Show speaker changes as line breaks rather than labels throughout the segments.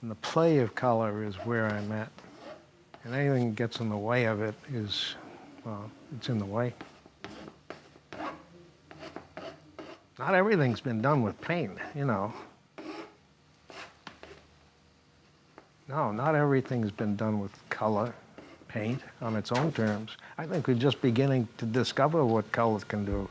And the play of color is where I'm at. And anything that gets in the way of it is, well, it's in the way. Not everything's been done with paint, you know. No, not everything's been done with color, paint, on its own terms. I think we're just beginning to discover what colors can do.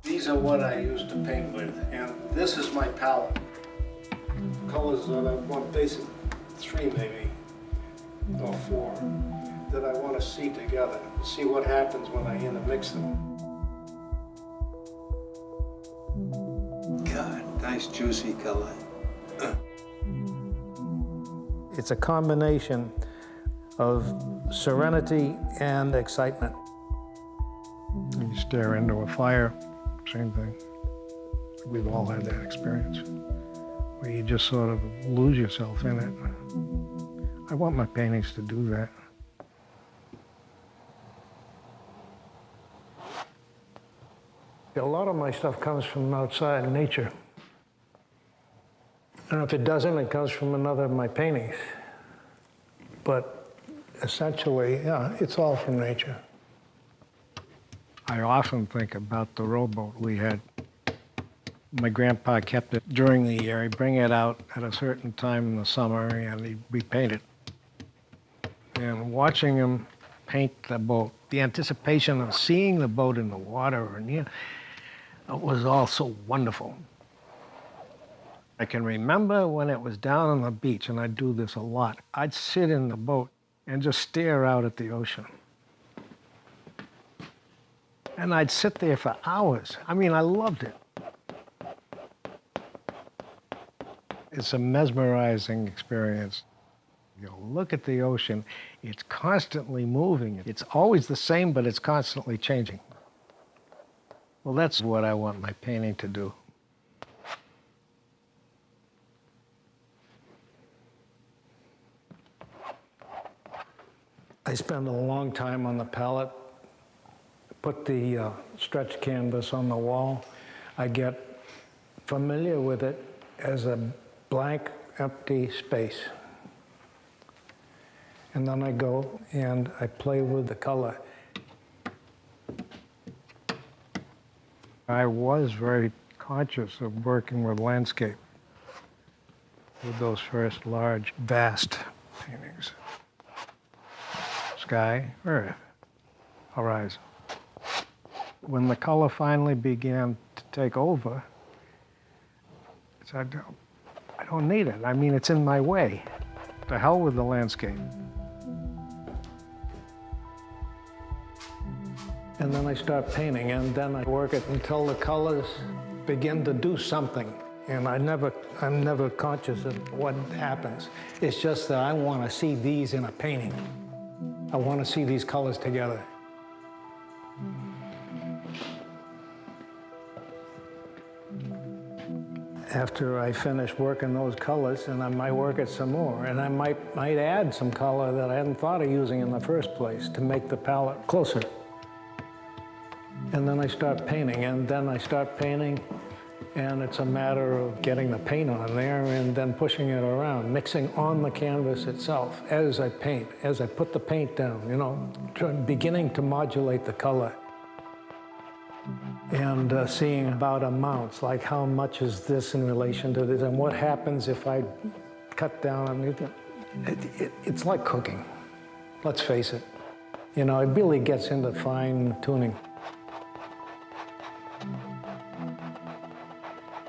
These are what I used to paint with, and this is my palette. Colors that I want, basic 3 maybe, or 4, that I want to see together, see what happens when I intermix them.
God, nice juicy color.
It's a combination of serenity and excitement. You stare into a fire, same thing. We've all had that experience, where you just sort of lose yourself in it. I want my paintings to do that. A lot of my stuff comes from outside nature. And if it doesn't, it comes from another of my paintings. But essentially, yeah, it's all from nature. I often think about the rowboat we had. My grandpa kept it during the year. He'd bring it out at a certain time in the summer and he'd repaint it. And watching him paint the boat, the anticipation of seeing the boat in the water, and it was all so wonderful. I can remember when it was down on the beach, and I do this a lot. I'd sit in the boat and just stare out at the ocean. And I'd sit there for hours. I mean, I loved it. It's a mesmerizing experience. You know, look at the ocean. It's constantly moving. It's always the same, but it's constantly changing. Well, that's what I want my painting to do. I spend a long time on the palette, put the stretch canvas on the wall. I get familiar with it as a blank, empty space. And then I go and I play with the color. I was very conscious of working with landscape, with those first large, vast paintings. Sky, earth, horizon. When the color finally began to take over, I said, I don't need it. I mean, it's in my way. To hell with the landscape. And then I start painting, and then I work it until the colors begin to do something. And I'm never conscious of what happens. It's just that I want to see these in a painting. I want to see these colors together. After I finish working those colors, and I might work it some more, and I might add some color that I hadn't thought of using in the first place to make the palette closer. And then I start painting, and then I start painting, and it's a matter of getting the paint on there and then pushing it around, mixing on the canvas itself as I paint, as I put the paint down, you know, beginning to modulate the color. And seeing about amounts, like how much is this in relation to this, and what happens if I cut down on it. It's like cooking, let's face it. You know, it really gets into fine tuning.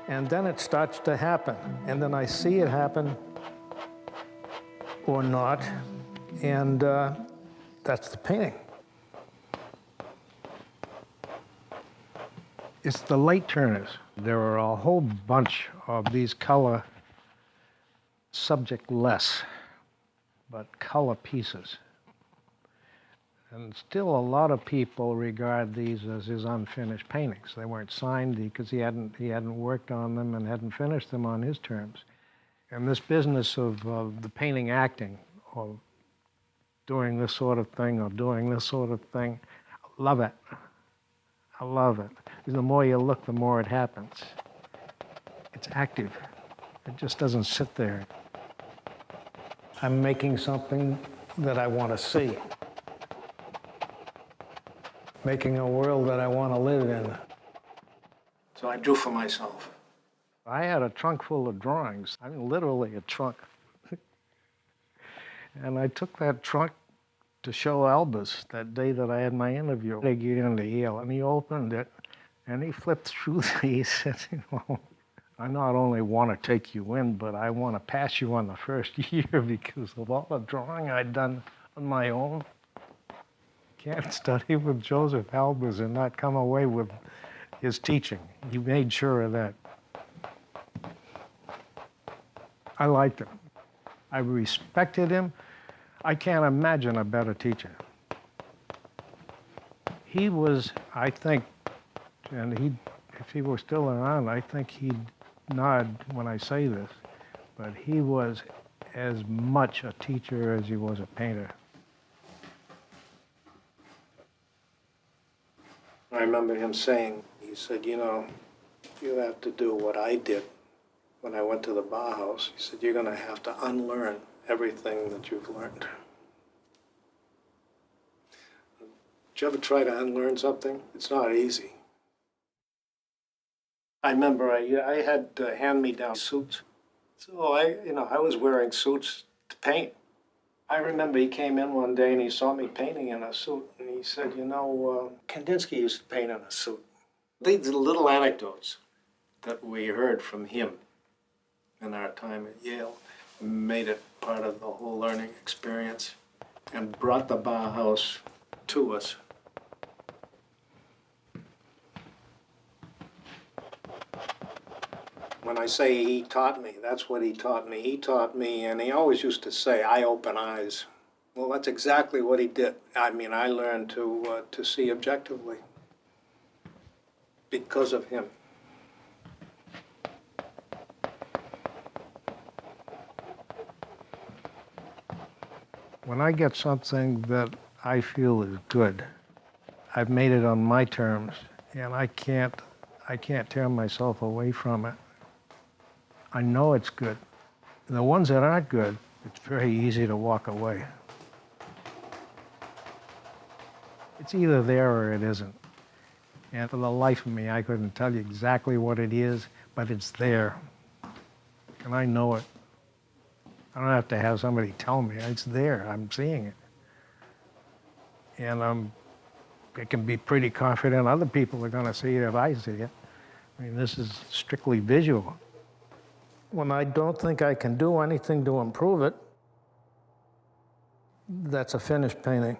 And then it starts to happen, and then I see it happen or not, and that's the painting. It's the light turners. There are a whole bunch of these color subject-less, but color pieces. And still a lot of people regard these as his unfinished paintings. They weren't signed because he hadn't worked on them and hadn't finished them on his terms. And this business of the painting acting, or doing this sort of thing or doing this sort of thing, love it. I love it. The more you look, the more it happens. It's active. It just doesn't sit there. I'm making something that I want to see. Making a world that I want to live in. So I drew for myself. I had a trunk full of drawings. I mean, literally a trunk. And I took that trunk to show Albus that day that I had my interview. They get into Yale, and he opened it, and he flipped through he said, you know, I not only want to take you in, but I want to pass you on the first year because of all the drawing I'd done on my own. Can't study with Joseph Albus and not come away with his teaching. He made sure of that. I liked him. I respected him. I can't imagine a better teacher. He was, I think, and if he were still around, I think he'd nod when I say this, but he was as much a teacher as he was a painter. I remember him saying, he said, you know, you have to do what I did when I went to the Bauhaus. He said, you're going to have to unlearn everything that you've learned. Did you ever try to unlearn something? It's not easy. I remember I had hand-me-down suits. So I was wearing suits to paint. I remember he came in one day and he saw me painting in a suit, and he said, you know, Kandinsky used to paint in a suit. These little anecdotes that we heard from him in our time at Yale made it part of the whole learning experience and brought the Bauhaus to us. When I say he taught me, that's what he taught me. He taught me, and he always used to say, "I open eyes." Well, that's exactly what he did. I mean, I learned to see objectively because of him. When I get something that I feel is good, I've made it on my terms, and I can't tear myself away from it. I know it's good. The ones that aren't good, it's very easy to walk away. It's either there or it isn't. And for the life of me, I couldn't tell you exactly what it is, but it's there. And I know it. I don't have to have somebody tell me. It's there. I'm seeing it. And I can be pretty confident other people are going to see it if I see it. I mean, this is strictly visual. When I don't think I can do anything to improve it, that's a finished painting.